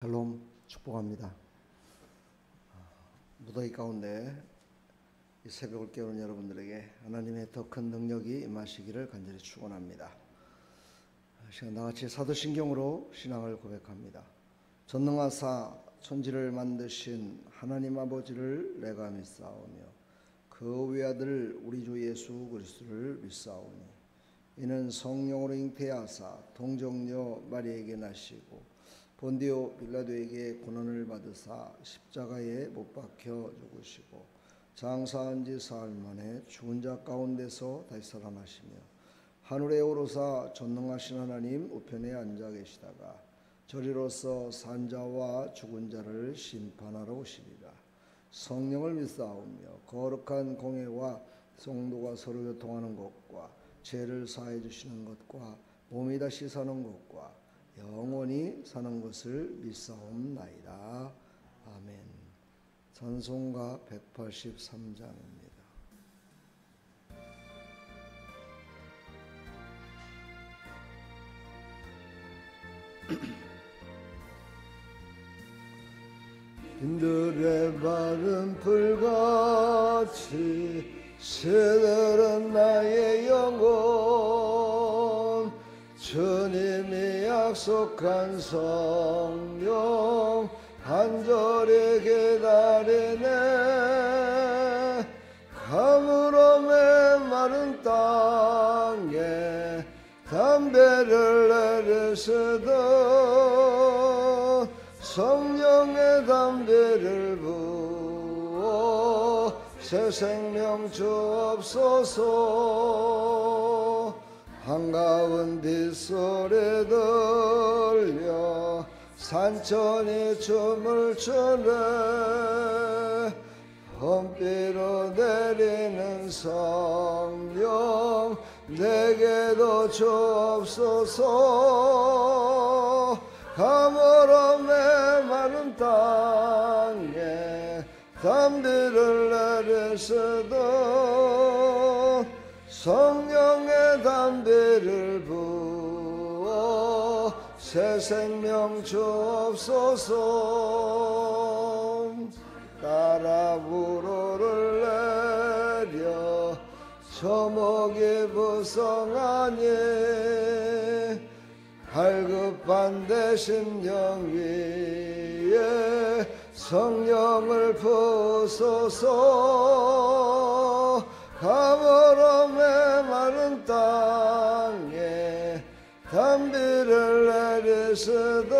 샬롬 축복합니다. 무더위 가운데 이 새벽을 깨우는 여러분들에게 하나님의 더 큰 능력이 임하시기를 간절히 축원합니다. 시간 나같이 사도신경으로 신앙을 고백합니다. 전능하사 천지를 만드신 하나님 아버지를 내가 믿사오며 그 외아들 우리 주 예수 그리스도를 믿사오니 이는 성령으로 잉태하사 동정녀 마리에게 나시고 본디오 빌라도에게 고난을 받으사 십자가에 못 박혀 죽으시고 장사한 지 사흘 만에 죽은 자 가운데서 다시 살아나시며 하늘에 오르사 전능하신 하나님 우편에 앉아 계시다가 저리로서 산자와 죽은 자를 심판하러 오시리라. 성령을 믿사오며 거룩한 공회와 성도가 서로 교통하는 것과 죄를 사해 주시는 것과 몸이 다시 사는 것과 영원히 사는 것을 믿사옵나이다. 아멘. 찬송가 183장입니다. 빈들의 바른 불같이 새들은 나의 영혼 주님이 약속한 성령 간절히 기다리네. 가물어 메마른 땅에 담배를 내리시던 성령의 담배를 부어 새 생명 주옵소서. 한가운 빗소리 들려 산천이 춤을 추네. 봄비로 내리는 성령 내게도 주옵소서. 가물어 메마른 땅에 담비를 내리시던 성령의 담비를 부어 새 생명 주옵소서. 따라 불호를 내려 초목이 부성하니 갈급한 내 심령 위에 성령을 부소서. 가물어 메마른 땅에 담비를 내리시던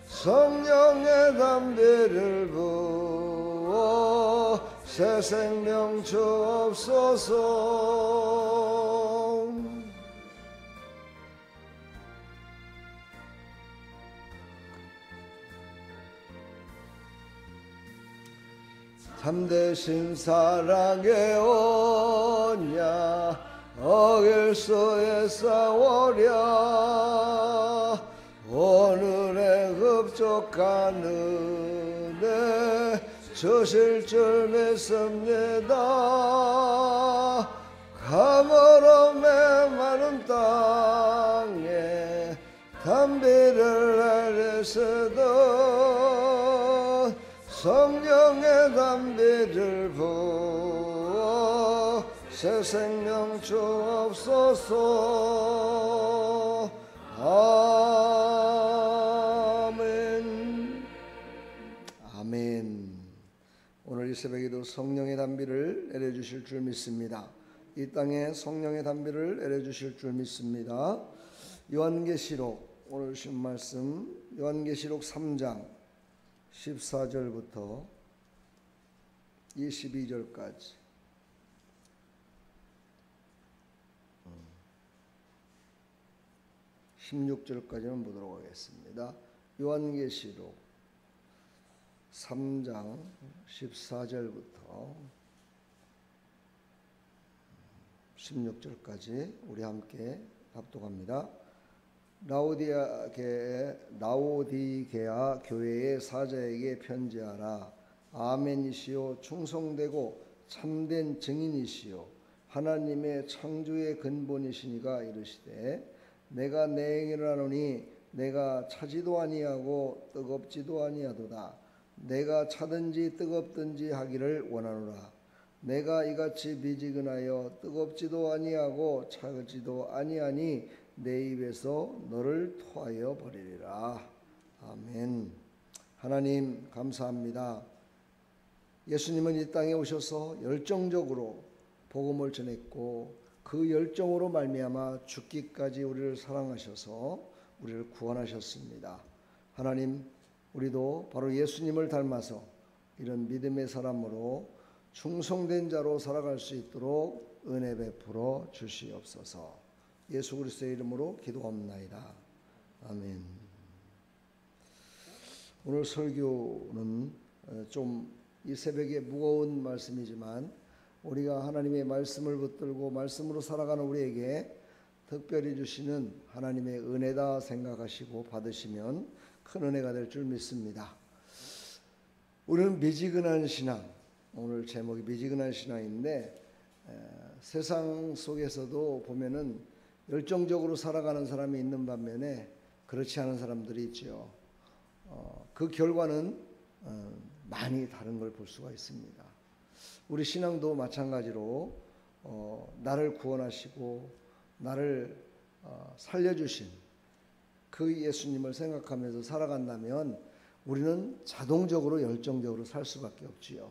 성령의 담비를 부어 새 생명 주옵소서. 참되신 사랑의 언약 어길 수 있사오랴. 오늘의 흡족한 은혜 주실 줄 믿습니다. 가물어 메마른 땅에 담비를 내리시던 성령의 담비를 부어 새 생명 주옵소서. 아멘. 아멘. 오늘 이 새벽에도 성령의 담비를 내려주실 줄 믿습니다. 이 땅에 성령의 담비를 내려주실 줄 믿습니다. 요한계시록 오늘 주신 말씀 요한계시록 3장 14절부터 22절까지 16절까지만 보도록 하겠습니다. 요한계시록 3장 14절부터 16절까지 우리 함께 합독합니다. 라오디게아 교회의 사자에게 편지하라. 아멘이시요 충성되고 참된 증인이시요 하나님의 창조의 근본이시니가 이르시되 내가 내 행위를 하노니 내가 차지도 아니하고 뜨겁지도 아니하도다. 내가 차든지 뜨겁든지 하기를 원하노라. 내가 이같이 미지근하여 뜨겁지도 아니하고 차지도 아니하니 내 입에서 너를 토하여 버리리라. 아멘. 하나님 감사합니다. 예수님은 이 땅에 오셔서 열정적으로 복음을 전했고 그 열정으로 말미암아 죽기까지 우리를 사랑하셔서 우리를 구원하셨습니다. 하나님, 우리도 바로 예수님을 닮아서 이런 믿음의 사람으로 충성된 자로 살아갈 수 있도록 은혜 베풀어 주시옵소서. 예수 그리스도의 이름으로 기도합나이다. 아멘. 오늘 설교는 좀 이 새벽에 무거운 말씀이지만 우리가 하나님의 말씀을 붙들고 말씀으로 살아가는 우리에게 특별히 주시는 하나님의 은혜다 생각하시고 받으시면 큰 은혜가 될 줄 믿습니다. 우리는 미지근한 신앙, 오늘 제목이 미지근한 신앙인데 세상 속에서도 보면은 열정적으로 살아가는 사람이 있는 반면에 그렇지 않은 사람들이 있죠. 그 결과는 많이 다른 걸 볼 수가 있습니다. 우리 신앙도 마찬가지로 나를 구원하시고 나를 살려주신 그 예수님을 생각하면서 살아간다면 우리는 자동적으로 열정적으로 살 수밖에 없지요.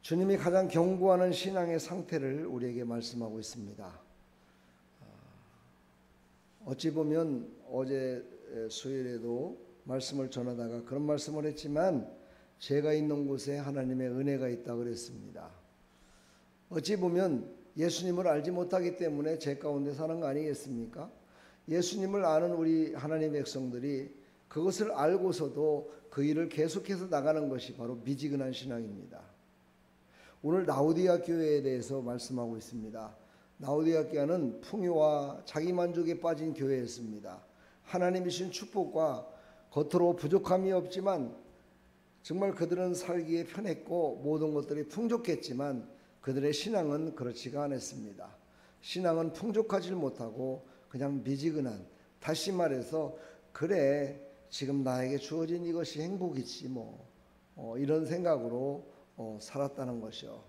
주님이 가장 경고하는 신앙의 상태를 우리에게 말씀하고 있습니다. 어찌 보면 어제 수요일에도 말씀을 전하다가 그런 말씀을 했지만 제가 있는 곳에 하나님의 은혜가 있다 그랬습니다. 어찌 보면 예수님을 알지 못하기 때문에 제 가운데 사는 거 아니겠습니까? 예수님을 아는 우리 하나님의 백성들이 그것을 알고서도 그 일을 계속해서 나가는 것이 바로 미지근한 신앙입니다. 오늘 라오디아 교회에 대해서 말씀하고 있습니다. 라오디아 교회는 풍요와 자기만족에 빠진 교회였습니다. 하나님이 주신 축복과 겉으로 부족함이 없지만 정말 그들은 살기에 편했고 모든 것들이 풍족했지만 그들의 신앙은 그렇지가 않았습니다. 신앙은 풍족하지 못하고 그냥 미지근한, 다시 말해서 그래 지금 나에게 주어진 이것이 행복이지 이런 생각으로 살았다는 것이요.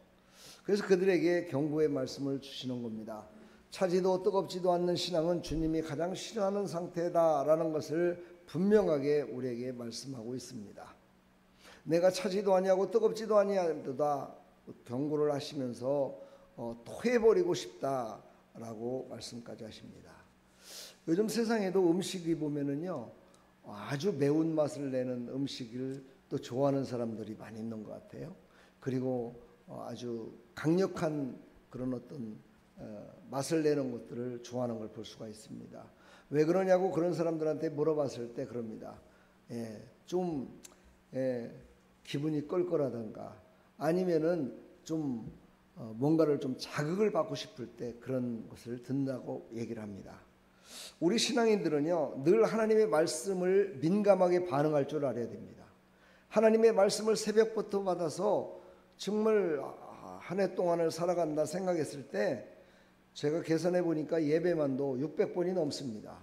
그래서 그들에게 경고의 말씀을 주시는 겁니다. 차지도 뜨겁지도 않는 신앙은 주님이 가장 싫어하는 상태다라는 것을 분명하게 우리에게 말씀하고 있습니다. 내가 차지도 아니하고 뜨겁지도 아니하도다 경고를 하시면서 토해버리고 싶다라고 말씀까지 하십니다. 요즘 세상에도 음식이 보면은요 아주 매운 맛을 내는 음식을 또 좋아하는 사람들이 많이 있는 것 같아요. 그리고 아주 강력한 그런 어떤 맛을 내는 것들을 좋아하는 걸 볼 수가 있습니다. 왜 그러냐고 그런 사람들한테 물어봤을 때 그럽니다. 좀 기분이 껄껄하던가 아니면은 좀 뭔가를 좀 자극을 받고 싶을 때 그런 것을 듣는다고 얘기를 합니다. 우리 신앙인들은요 늘 하나님의 말씀을 민감하게 반응할 줄 알아야 됩니다. 하나님의 말씀을 새벽부터 받아서 정말 한 해 동안을 살아간다 생각했을 때 제가 계산해 보니까 예배만도 600번이 넘습니다.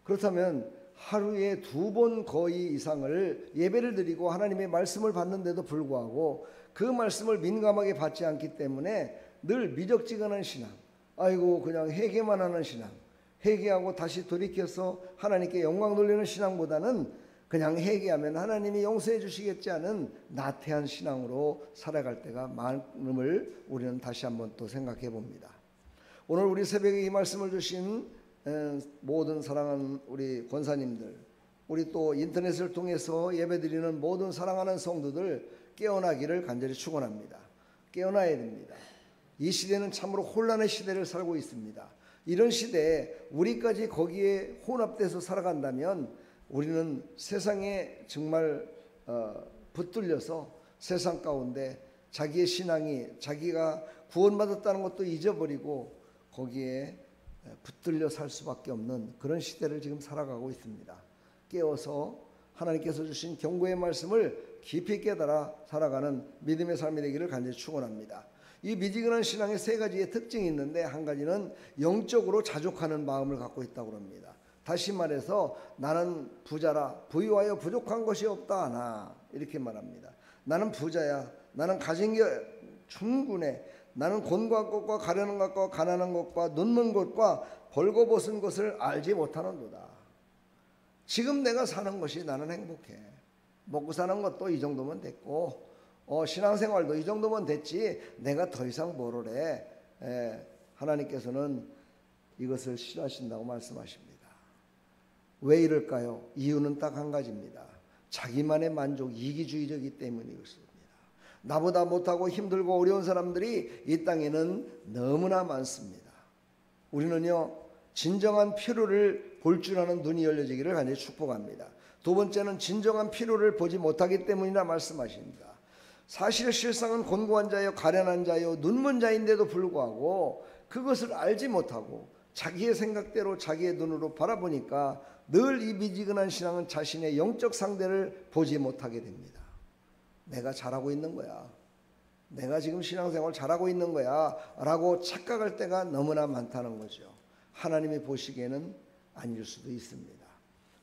그렇다면 하루에 2번 거의 이상을 예배를 드리고 하나님의 말씀을 받는데도 불구하고 그 말씀을 민감하게 받지 않기 때문에 늘 미적지근한 신앙, 아이고 그냥 회개만 하는 신앙, 회개하고 다시 돌이켜서 하나님께 영광 돌리는 신앙보다는 그냥 회개하면 하나님이 용서해 주시겠지 않은 나태한 신앙으로 살아갈 때가 많음을 우리는 다시 한번 또 생각해 봅니다. 오늘 우리 새벽에 이 말씀을 주신 모든 사랑하는 우리 권사님들, 우리 또 인터넷을 통해서 예배드리는 모든 사랑하는 성도들 깨어나기를 간절히 축원합니다. 깨어나야 됩니다. 이 시대는 참으로 혼란의 시대를 살고 있습니다. 이런 시대에 우리까지 거기에 혼합돼서 살아간다면 우리는 세상에 정말 붙들려서 세상 가운데 자기의 신앙이 자기가 구원받았다는 것도 잊어버리고 거기에 붙들려 살 수밖에 없는 그런 시대를 지금 살아가고 있습니다. 깨어서 하나님께서 주신 경고의 말씀을 깊이 깨달아 살아가는 믿음의 삶이 되기를 간절히 축원합니다. 이 미지근한 신앙의 3가지의 특징이 있는데 한 가지는 영적으로 자족하는 마음을 갖고 있다고 합니다. 다시 말해서 나는 부자라 부유하여 부족한 것이 없다 하나 이렇게 말합니다. 나는 부자야. 나는 가진 게 충분해. 나는 곤고한 것과 가련한 것과 가난한 것과 눈먼 것과 벌거벗은 것을 알지 못하는도다. 지금 내가 사는 것이 나는 행복해. 먹고 사는 것도 이 정도면 됐고 신앙생활도 이 정도면 됐지 내가 더 이상 뭐를 해. 하나님께서는 이것을 싫어하신다고 말씀하십니다. 왜 이럴까요? 이유는 딱 한 가지입니다. 자기만의 만족, 이기주의적이기 때문이었습니다. 나보다 못하고 힘들고 어려운 사람들이 이 땅에는 너무나 많습니다. 우리는요 진정한 필요를 볼 줄 아는 눈이 열려지기를 간절히 축복합니다. 두 번째는 진정한 필요를 보지 못하기 때문이라 말씀하십니다. 사실 실상은 곤고한 자요 가련한 자요 눈먼 자인데도 불구하고 그것을 알지 못하고 자기의 생각대로 자기의 눈으로 바라보니까 늘 이 미지근한 신앙은 자신의 영적 상대를 보지 못하게 됩니다. 내가 잘하고 있는 거야. 내가 지금 신앙생활 잘하고 있는 거야 라고 착각할 때가 너무나 많다는 거죠. 하나님이 보시기에는 아닐 수도 있습니다.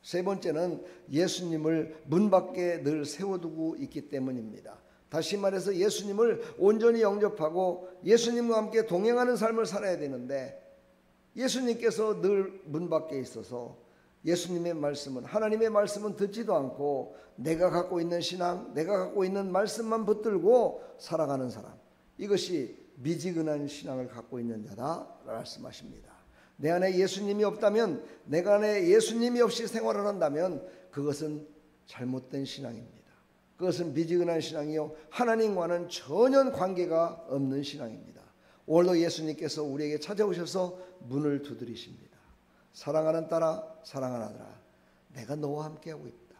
세 번째는 예수님을 문 밖에 늘 세워두고 있기 때문입니다. 다시 말해서 예수님을 온전히 영접하고 예수님과 함께 동행하는 삶을 살아야 되는데 예수님께서 늘 문 밖에 있어서 예수님의 말씀은 하나님의 말씀은 듣지도 않고 내가 갖고 있는 신앙 내가 갖고 있는 말씀만 붙들고 살아가는 사람 이것이 미지근한 신앙을 갖고 있는 자다 말씀하십니다. 내 안에 예수님이 없다면 내가 안에 예수님이 없이 생활을 한다면 그것은 잘못된 신앙입니다. 그것은 미지근한 신앙이요 하나님과는 전혀 관계가 없는 신앙입니다. 오늘도 예수님께서 우리에게 찾아오셔서 문을 두드리십니다. 사랑하는 딸아 사랑하는 아들아 내가 너와 함께하고 있다.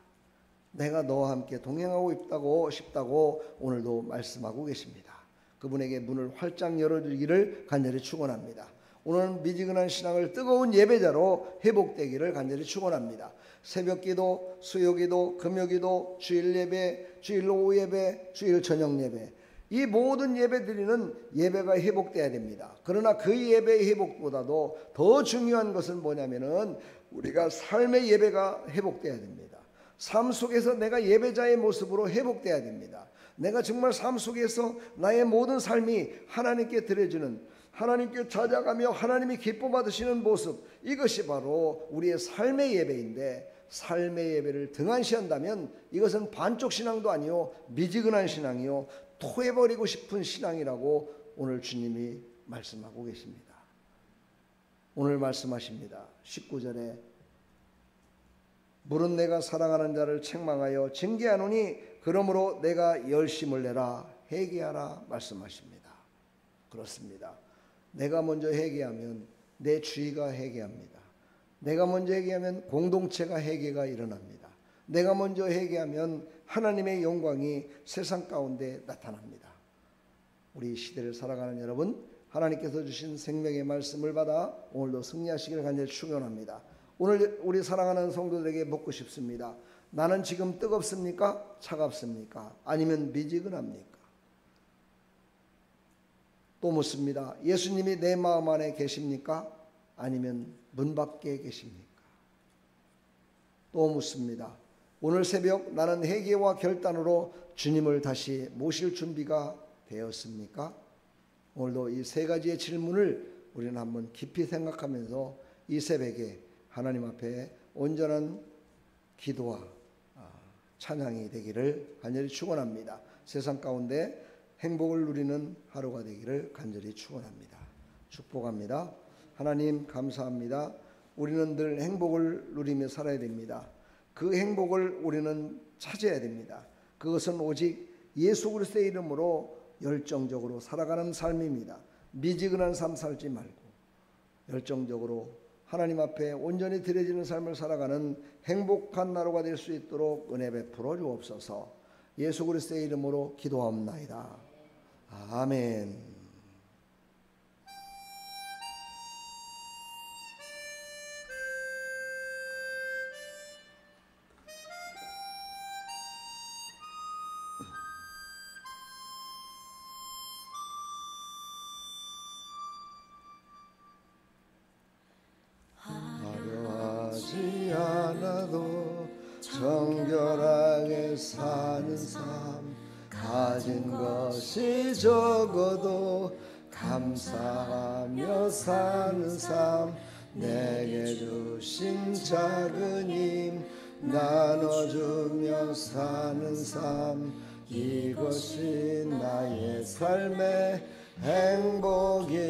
내가 너와 함께 동행하고 싶다고 오늘도 말씀하고 계십니다. 그분에게 문을 활짝 열어주기를 간절히 축원합니다. 오늘은 미지근한 신앙을 뜨거운 예배자로 회복되기를 간절히 축원합니다. 새벽기도, 수요기도, 금요기도, 주일 예배, 주일 오후 예배, 주일 저녁 예배 이 모든 예배드리는 예배가 회복돼야 됩니다. 그러나 그 예배의 회복보다도 더 중요한 것은 뭐냐면은 우리가 삶의 예배가 회복돼야 됩니다. 삶 속에서 내가 예배자의 모습으로 회복돼야 됩니다. 내가 정말 삶 속에서 나의 모든 삶이 하나님께 드려지는 하나님께 찾아가며 하나님이 기뻐 받으시는 모습 이것이 바로 우리의 삶의 예배인데 삶의 예배를 등한시한다면 이것은 반쪽 신앙도 아니요 미지근한 신앙이요 토해버리고 싶은 신앙이라고 오늘 주님이 말씀하고 계십니다. 오늘 말씀하십니다. 19절에 물은 내가 사랑하는 자를 책망하여 징계하노니 그러므로 내가 열심을 내라 회개하라 말씀하십니다. 그렇습니다. 내가 먼저 회개하면 내 주위가 회개합니다. 내가 먼저 회개하면 공동체가 회개가 일어납니다. 내가 먼저 회개하면 하나님의 영광이 세상 가운데 나타납니다. 우리 시대를 살아가는 여러분 하나님께서 주신 생명의 말씀을 받아 오늘도 승리하시기를 간절히 축원합니다. 오늘 우리 사랑하는 성도들에게 묻고 싶습니다. 나는 지금 뜨겁습니까? 차갑습니까? 아니면 미지근합니까? 또 묻습니다. 예수님이 내 마음 안에 계십니까? 아니면 문 밖에 계십니까? 또 묻습니다. 오늘 새벽 나는 회개와 결단으로 주님을 다시 모실 준비가 되었습니까? 오늘도 이 세 가지의 질문을 우리는 한번 깊이 생각하면서 이 새벽에 하나님 앞에 온전한 기도와 찬양이 되기를 간절히 축원합니다. 세상 가운데 행복을 누리는 하루가 되기를 간절히 축원합니다. 축복합니다. 하나님 감사합니다. 우리는 늘 행복을 누리며 살아야 됩니다. 그 행복을 우리는 찾아야 됩니다. 그것은 오직 예수 그리스도의 이름으로 열정적으로 살아가는 삶입니다. 미지근한 삶 살지 말고 열정적으로 하나님 앞에 온전히 드려지는 삶을 살아가는 행복한 나루가 될 수 있도록 은혜 베풀어 주옵소서. 예수 그리스도의 이름으로 기도하옵나이다. 아멘. 화려하지 정결하게 사는 삶, 가진 것이 적어도 감사하며 사는 삶, 내게 주신 작은 힘 나눠주며 사는 삶, 이것이 나의 삶의 행복이라오.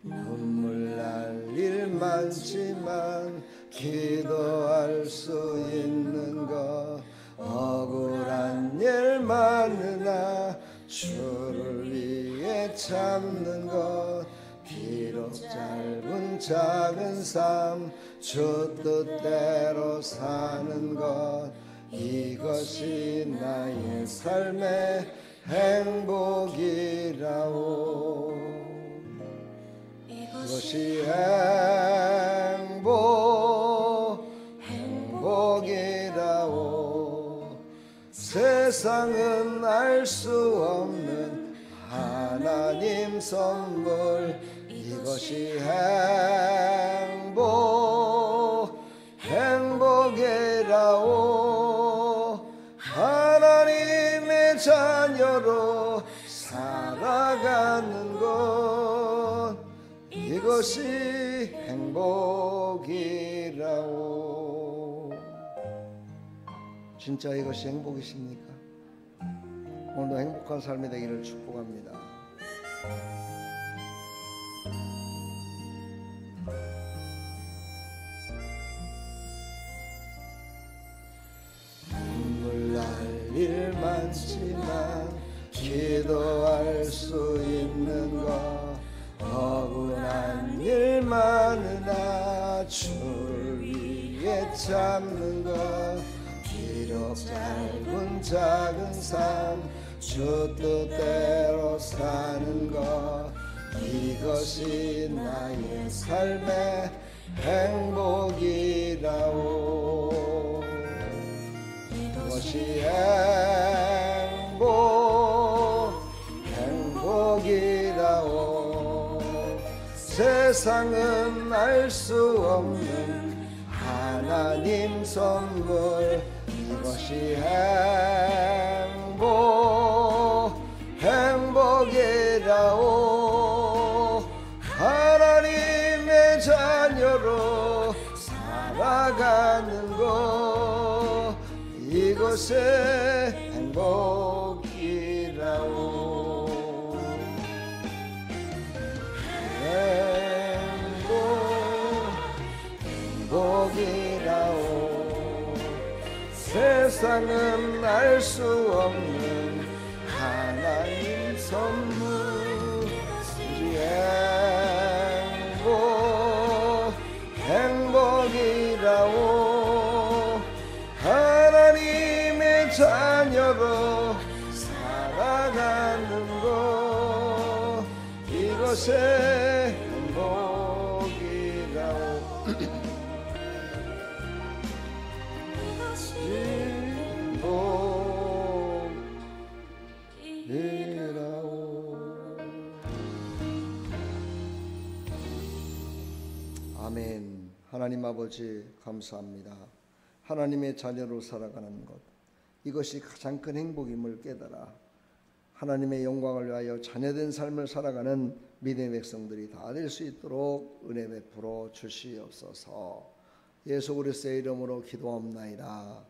눈물 날 일 많지만 기도할 수 있는 것, 억울한 일 많으나 주를 위해 참는 것, 비록 짧은 작은 삶 주 뜻대로 사는 것, 이것이 나의 삶의 행복이라오. 이것이 행복이라오. 세상은 알 수 없는 하나님 선물, 이것이 행복이라오. 하나님의 자녀로 살아가는 것, 이것이 행복이라오. 진짜 이것이 행복이십니까? 오늘도 행복한 삶이 되기를 축복합니다. 눈물 날 일 많지만 기도할 수 있는 것, 억울한 일 많으나 주를 위해 참는 것, 비록 짧은 작은 삶 주 뜻대로 사는 것, 이것이 나의 삶의 행복이라오. 이것이 행복이라오. 세상은 알 수 없는 하나님 선물, 이것이 행복이라오. 하나님의 자녀로 살아가는 것, 이것이 행복이라오. 행복이라오. 세상은 알 수 없는 하나님 선물, 행복이라오. 하나님의 자녀로 살아가는 것, 이것이 행복이라오. 아멘. 하나님 아버지 감사합니다. 하나님의 자녀로 살아가는 것, 이것이 가장 큰 행복임을 깨달아 하나님의 영광을 위하여 자녀된 삶을 살아가는 믿음의 백성들이 다 될 수 있도록 은혜 베풀어 주시옵소서. 예수 그리스도의 이름으로 기도합나이다.